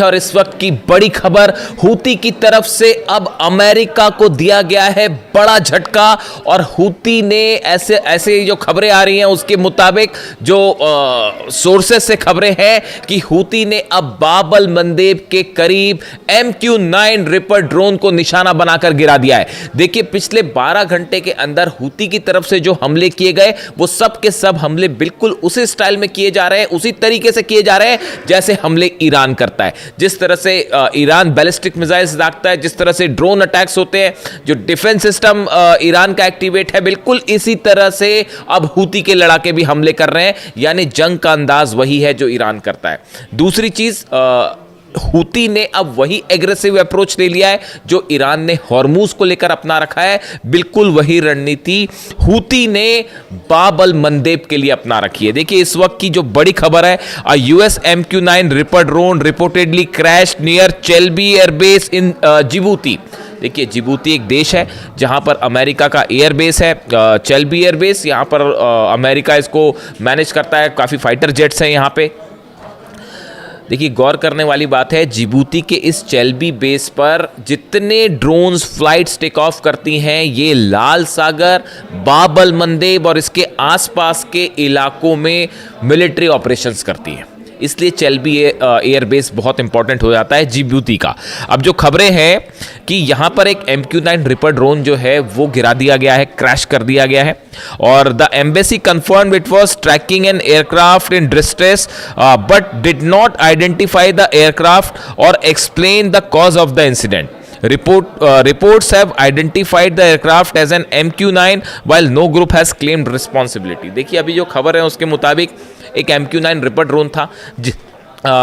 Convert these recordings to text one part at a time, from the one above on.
और इस वक्त की बड़ी खबर, हूती की तरफ से अब अमेरिका को दिया गया है बड़ा झटका। और हूती ने ऐसे जो खबरें आ रही हैं उसके मुताबिक, जो सोर्सेस से खबरें हैं कि हूती ने अब बाब-अल मंदेब के करीब MQ-9 रिपर ड्रोन को निशाना बनाकर गिरा दिया है। देखिए, पिछले 12 घंटे के अंदर हूती की तरफ से जो हमले किए गए वो सब के सब हमले बिल्कुल उसी स्टाइल में किए जा रहे हैं, उसी तरीके से किए जा रहे हैं जैसे हमले ईरान करता है। जिस तरह से ईरान बैलिस्टिक मिसाइल्स दागता है, जिस तरह से ड्रोन अटैक्स होते हैं, जो डिफेंस सिस्टम ईरान का एक्टिवेट है, बिल्कुल इसी तरह से अब हूती के लड़ाके भी हमले कर रहे हैं। यानी जंग का अंदाज वही है जो ईरान करता है। दूसरी चीज, हूती ने अब वही एग्रेसिव अप्रोच ले लिया है जो ईरान ने हॉर्मूज को लेकर अपना रखा है। बिल्कुल वही रणनीति हूती ने बाब-अल मंदेब के लिए अपना रखी है। देखिए, इस वक्त की जो बड़ी खबर है, US MQ-9 Reaper drone reportedly crashed near चेल्बी एयरबेस इन जिबूती। देखिए, जिबूती एक देश है जहां पर अमेरिका का एयरबेस है, चेल्बी एयरबेस। यहां पर अमेरिका इसको मैनेज करता है, काफ़ी फाइटर जेट्स हैं यहां पे। देखिए, गौर करने वाली बात है, जिबूती के इस चेल्बी बेस पर जितने ड्रोन्स फ्लाइट्स टेक ऑफ करती हैं, ये लाल सागर, बाब-अल मंदेब और इसके आसपास के इलाकों में मिलिट्री ऑपरेशंस करती हैं। इसलिए चेल्बी एयरबेस बहुत इंपॉर्टेंट हो जाता है जिबूती का। अब जो खबरें हैं कि यहाँ पर एक MQ-9 रिपर ड्रोन जो है वो गिरा दिया गया है, क्रैश कर दिया गया है। और the embassy confirm it was tracking an aircraft in distress but did not identify the aircraft और explain the cause of the incident. Reports have identified the aircraft as an MQ-9 while no group has claimed responsibility। देखिए, अभी जो खबर है उसके मुताबिक एक MQ-9 Reaper drone था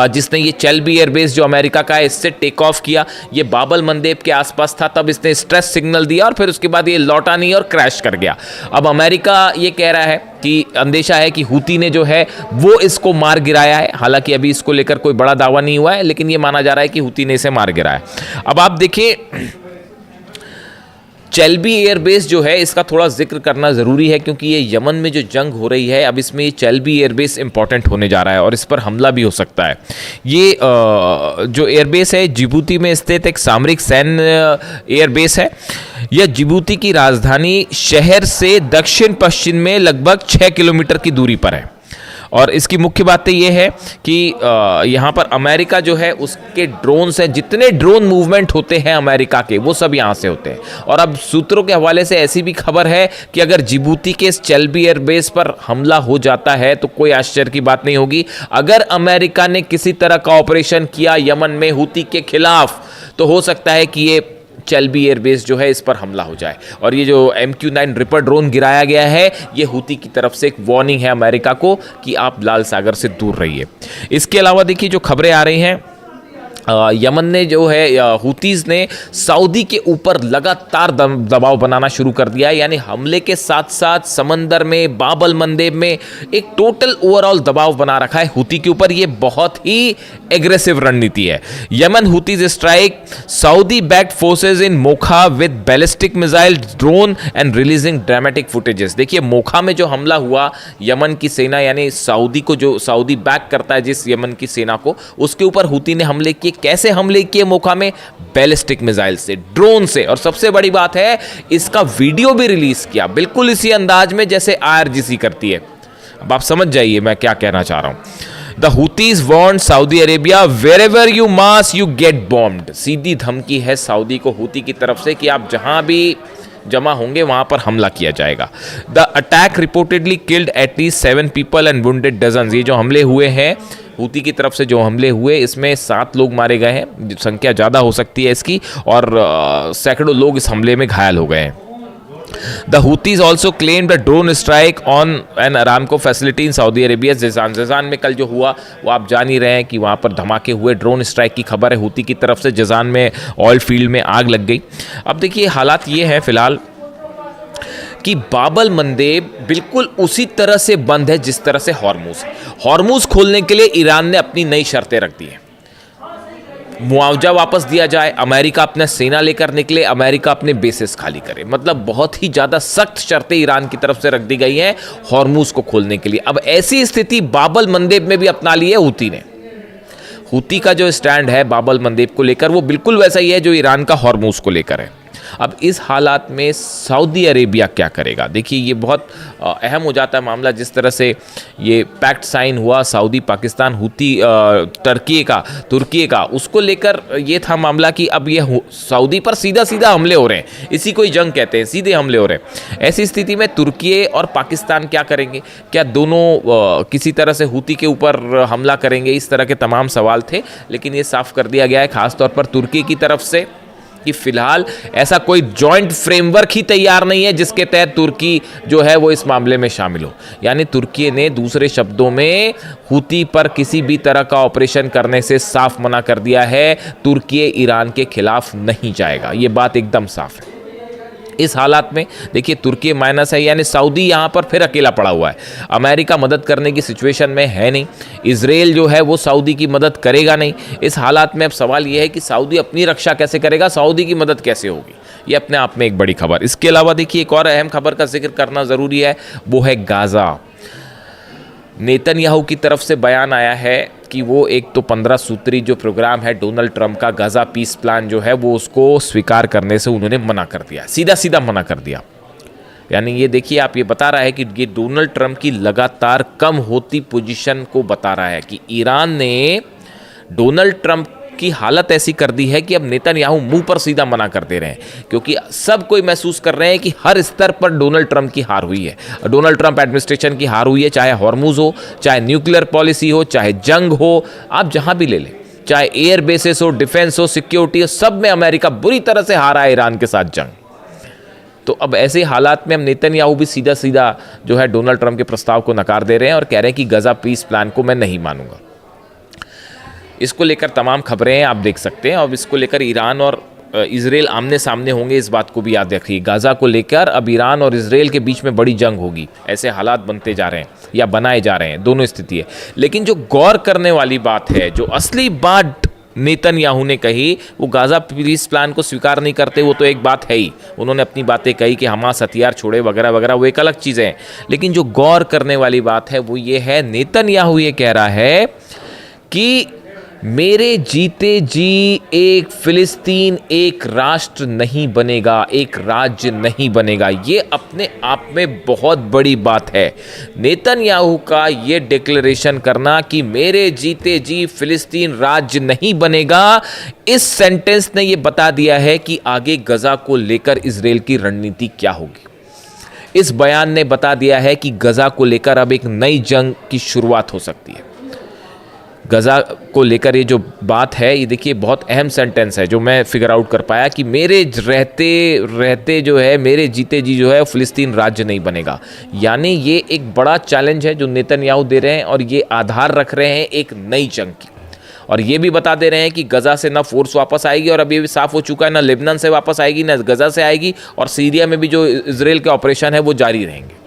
जिसने ये चेल्बी एयरबेस जो अमेरिका का है इससे टेक ऑफ किया। ये बाब-अल मंदेब के आसपास था, तब इसने स्ट्रेस सिग्नल दिया और फिर उसके बाद ये लौटा नहीं और क्रैश कर गया। अब अमेरिका ये कह रहा है कि अंदेशा है कि हूती ने जो है वो इसको मार गिराया है। हालांकि अभी इसको लेकर कोई बड़ा दावा नहीं हुआ है, लेकिन ये माना जा रहा है कि हूती ने इसे मार गिराया। अब आप देखिए, चेल्बी एयरबेस जो है इसका थोड़ा जिक्र करना ज़रूरी है क्योंकि ये यमन में जो जंग हो रही है, अब इसमें ये चेल्बी एयरबेस इंपॉर्टेंट होने जा रहा है और इस पर हमला भी हो सकता है। ये जो एयरबेस है जिबूती में स्थित एक सामरिक सैन्य एयरबेस है। यह जिबूती की राजधानी शहर से दक्षिण पश्चिम में लगभग 6 किलोमीटर की दूरी पर है। और इसकी मुख्य बात यह है कि यहाँ पर अमेरिका जो है उसके ड्रोन्स हैं, जितने ड्रोन मूवमेंट होते हैं अमेरिका के वो सब यहाँ से होते हैं। और अब सूत्रों के हवाले से ऐसी भी खबर है कि अगर जिबूती के इस चेल्बी एयरबेस पर हमला हो जाता है तो कोई आश्चर्य की बात नहीं होगी। अगर अमेरिका ने किसी तरह का ऑपरेशन किया यमन में हूती के खिलाफ तो हो सकता है कि ये चेल्बी एयरबेस जो है इस पर हमला हो जाए। और ये जो MQ-9 रिपर ड्रोन गिराया गया है ये हूती की तरफ से एक वार्निंग है अमेरिका को कि आप लाल सागर से दूर रहिए। इसके अलावा देखिए, जो खबरें आ रही हैं, यमन ने जो है हूतीज़ ने सऊदी के ऊपर लगातार दबाव बनाना शुरू कर दिया है। यानी हमले के साथ साथ समंदर में, बाब-अल मंदेब में एक टोटल ओवरऑल दबाव बना रखा है हूती के ऊपर। ये बहुत ही एग्रेसिव रणनीति है। Yemen Houthis strike Saudi backed forces in Mokha with ballistic missile drone and releasing dramatic footages. देखिए, मोखा में जो हमला हुआ, यमन की सेना यानी सऊदी को, जो सऊदी बैक करता है जिस यमन की सेना को, उसके ऊपर हूती ने हमले किए। कैसे हमले किए मोखा में? बैलिस्टिक मिसाइल से, ड्रोन से। और सबसे बड़ी बात है, इसका वीडियो भी रिलीज किया बिल्कुल इसी अंदाज में जैसे IRGC करती है। अब आप समझ जाइए मैं क्या कहना चाह रहा हूं। The Houthis warn Saudi Arabia wherever you mass you get bombed. सीधी धमकी है सऊदी को हूती की तरफ से कि आप जहां भी जमा होंगे वहां पर हमला किया जाएगा। The attack reportedly killed at least 7 people and wounded dozens. ये जो हमले हुए हैं हूती की तरफ से, जो हमले हुए, इसमें 7 लोग मारे गए हैं। संख्या ज़्यादा हो सकती है इसकी, और सैकड़ों लोग इस हमले में घायल हो गए हैं। The Houthis also claimed the drone strike on an Aramco facility in Saudi Arabia Jizan. Jizan में कल जो हुआ वो आप जान ही रहे हैं कि वहाँ पर धमाके हुए, ड्रोन स्ट्राइक की खबर है हूती की तरफ से। जिजान में ऑयल फील्ड में आग लग गई। अब देखिए, हालात ये हैं फिलहाल कि बाब-अल मंदेब बिल्कुल उसी तरह से बंद है जिस तरह से हॉर्मूज खोलने के लिए ईरान ने अपनी नई शर्तें रख दी हैं। मुआवजा वापस दिया जाए, अमेरिका अपना सेना लेकर निकले, अमेरिका अपने बेसिस खाली करे। मतलब बहुत ही ज़्यादा सख्त शर्तें ईरान की तरफ से रख दी गई हैं हॉर्मूज को खोलने के लिए। अब ऐसी स्थिति बाब-अल मंदेब में भी अपना ली है हूती ने। हूती का जो स्टैंड है बाब-अल मंदेब को लेकर वो बिल्कुल वैसा ही है जो ईरान का हॉर्मूज को लेकर है। अब इस हालात में सऊदी अरेबिया क्या करेगा? देखिए ये बहुत अहम हो जाता है मामला, जिस तरह से ये पैक्ट साइन हुआ सऊदी पाकिस्तान हूती तुर्की का उसको लेकर ये था मामला कि अब ये सऊदी पर सीधा सीधा हमले हो रहे हैं, इसी को ही जंग कहते हैं, सीधे हमले हो रहे हैं। ऐसी स्थिति में तुर्की और पाकिस्तान क्या करेंगे? क्या दोनों किसी तरह से हूती के ऊपर हमला करेंगे? इस तरह के तमाम सवाल थे, लेकिन ये साफ कर दिया गया है खासतौर पर तुर्की की तरफ से कि फिलहाल ऐसा कोई जॉइंट फ्रेमवर्क ही तैयार नहीं है जिसके तहत तुर्की जो है वो इस मामले में शामिल हो। यानी तुर्की ने दूसरे शब्दों में हूती पर किसी भी तरह का ऑपरेशन करने से साफ मना कर दिया है। तुर्की ईरान के खिलाफ नहीं जाएगा, ये बात एकदम साफ है। इस हालात में देखिए तुर्की माइनस है, यानी सऊदी यहाँ पर फिर अकेला पड़ा हुआ है। अमेरिका मदद करने की सिचुएशन में है नहीं, इजराइल जो है वो सऊदी की मदद करेगा नहीं। इस हालात में अब सवाल ये है कि सऊदी अपनी रक्षा कैसे करेगा, सऊदी की मदद कैसे होगी? ये अपने आप में एक बड़ी खबर। इसके अलावा देखिए एक और अहम खबर का जिक्र करना ज़रूरी है, वो है गाज़ा। नेतन्याहू की तरफ से बयान आया है कि वो एक तो 15 सूत्री जो प्रोग्राम है डोनाल्ड ट्रंप का, गाज़ा पीस प्लान जो है वो उसको स्वीकार करने से उन्होंने मना कर दिया, सीधा सीधा मना कर दिया। यानी ये देखिए आप, ये बता रहा है कि ये डोनाल्ड ट्रंप की लगातार कम होती पोजीशन को बता रहा है कि ईरान ने डोनाल्ड ट्रंप की हालत ऐसी कर दी है कि अब नेतन्याहू मुंह पर सीधा मना कर दे रहे हैं, क्योंकि सब कोई महसूस कर रहे हैं कि हर स्तर पर डोनाल्ड ट्रंप की हार हुई है, डोनाल्ड ट्रंप एडमिनिस्ट्रेशन की हार हुई है, चाहे हॉर्मुज हो, चाहे न्यूक्लियर पॉलिसी हो, चाहे जंग हो, आप जहां भी ले लें, चाहे एयर बेसेस हो, डिफेंस हो, सिक्योरिटी हो, सब में अमेरिका बुरी तरह से हारा है ईरान के साथ जंग। तो अब ऐसे हालात में हम नेतन्याहू भी सीधा सीधा जो है डोनाल्ड ट्रंप के प्रस्ताव को नकार दे रहे हैं और कह रहे हैं कि गाज़ा पीस प्लान को मैं नहीं मानूंगा। इसको लेकर तमाम खबरें आप देख सकते हैं, और इसको लेकर ईरान और इजराइल आमने सामने होंगे, इस बात को भी याद रखिए। गाज़ा को लेकर अब ईरान और इजराइल के बीच में बड़ी जंग होगी, ऐसे हालात बनते जा रहे हैं या बनाए जा रहे हैं, दोनों स्थिति है। लेकिन जो गौर करने वाली बात है, जो असली बात नेतन्याहू ने कही, वो गाज़ा पीस प्लान को स्वीकार नहीं करते, वो तो एक बात है ही, उन्होंने अपनी बातें कही कि हमास हथियार छोड़े वगैरह वगैरह, वो एक अलग चीज़ें हैं। लेकिन जो गौर करने वाली बात है वो ये है, नेतन्याहू ये कह रहा है कि मेरे जीते जी एक फिलिस्तीन एक राष्ट्र नहीं बनेगा, एक राज्य नहीं बनेगा। ये अपने आप में बहुत बड़ी बात है। नेतन्याहू का ये डिक्लेरेशन करना कि मेरे जीते जी फिलिस्तीन राज्य नहीं बनेगा, इस सेंटेंस ने ये बता दिया है कि आगे गजा को लेकर इजराइल की रणनीति क्या होगी। इस बयान ने बता दिया है कि गजा को लेकर अब एक नई जंग की शुरुआत हो सकती है। गजा को लेकर ये जो बात है, ये देखिए बहुत अहम सेंटेंस है जो मैं फिगर आउट कर पाया कि मेरे रहते जो है, मेरे जीते जी जो है फिलिस्तीन राज्य नहीं बनेगा। यानी ये एक बड़ा चैलेंज है जो नेतन्याहू दे रहे हैं, और ये आधार रख रहे हैं एक नई जंग की, और ये भी बता दे रहे हैं कि गजा से ना फोर्स वापस आएगी, और अब ये भी साफ हो चुका है ना लेबनान से वापस आएगी ना गजा से आएगी, और सीरिया में भी जो इजराइल के ऑपरेशन है वो जारी रहेंगे।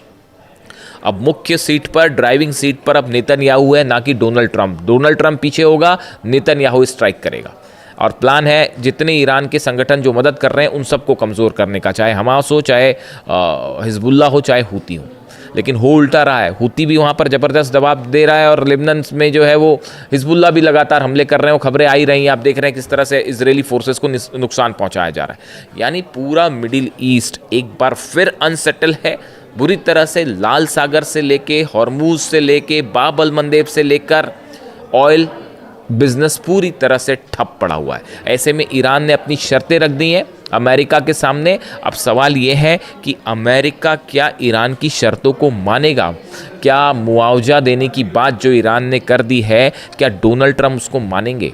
अब मुख्य सीट पर, ड्राइविंग सीट पर अब नेतन्याहू है, ना कि डोनाल्ड ट्रंप। डोनाल्ड ट्रंप पीछे होगा, नेतन्याहू स्ट्राइक करेगा, और प्लान है जितने ईरान के संगठन जो मदद कर रहे हैं उन सबको कमज़ोर करने का, चाहे हमास हो, चाहे हिजबुल्ला हो, चाहे हूती हो। लेकिन हो उल्टा रहा है, हूती भी वहाँ पर ज़बरदस्त दबाव दे रहा है, और लेबनान में जो है वो हिजबुल्ला भी लगातार हमले कर रहे हैं। वो खबरें आई रही हैं, आप देख रहे हैं किस तरह से इजरायली फोर्सेस को नुकसान पहुँचाया जा रहा है। यानी पूरा मिडिल ईस्ट एक बार फिर अनसेटल है बुरी तरह से। लाल सागर से लेके, हॉर्मूज से लेके, बाब-अल मंदेब से लेकर ऑयल बिजनेस पूरी तरह से ठप पड़ा हुआ है। ऐसे में ईरान ने अपनी शर्तें रख दी हैं अमेरिका के सामने। अब सवाल ये है कि अमेरिका क्या ईरान की शर्तों को मानेगा? क्या मुआवजा देने की बात जो ईरान ने कर दी है, क्या डोनाल्ड ट्रंप उसको मानेंगे?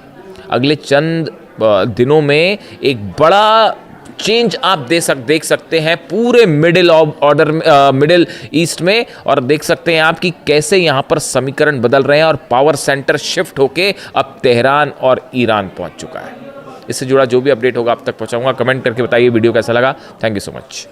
अगले चंद दिनों में एक बड़ा चेंज आप देख सकते हैं पूरे मिडिल ईस्ट में, और देख सकते हैं आप कि कैसे यहाँ पर समीकरण बदल रहे हैं, और पावर सेंटर शिफ्ट होके अब तेहरान और ईरान पहुँच चुका है। इससे जुड़ा जो भी अपडेट होगा आप तक पहुँचाऊंगा। कमेंट करके बताइए वीडियो कैसा लगा। Thank you so much.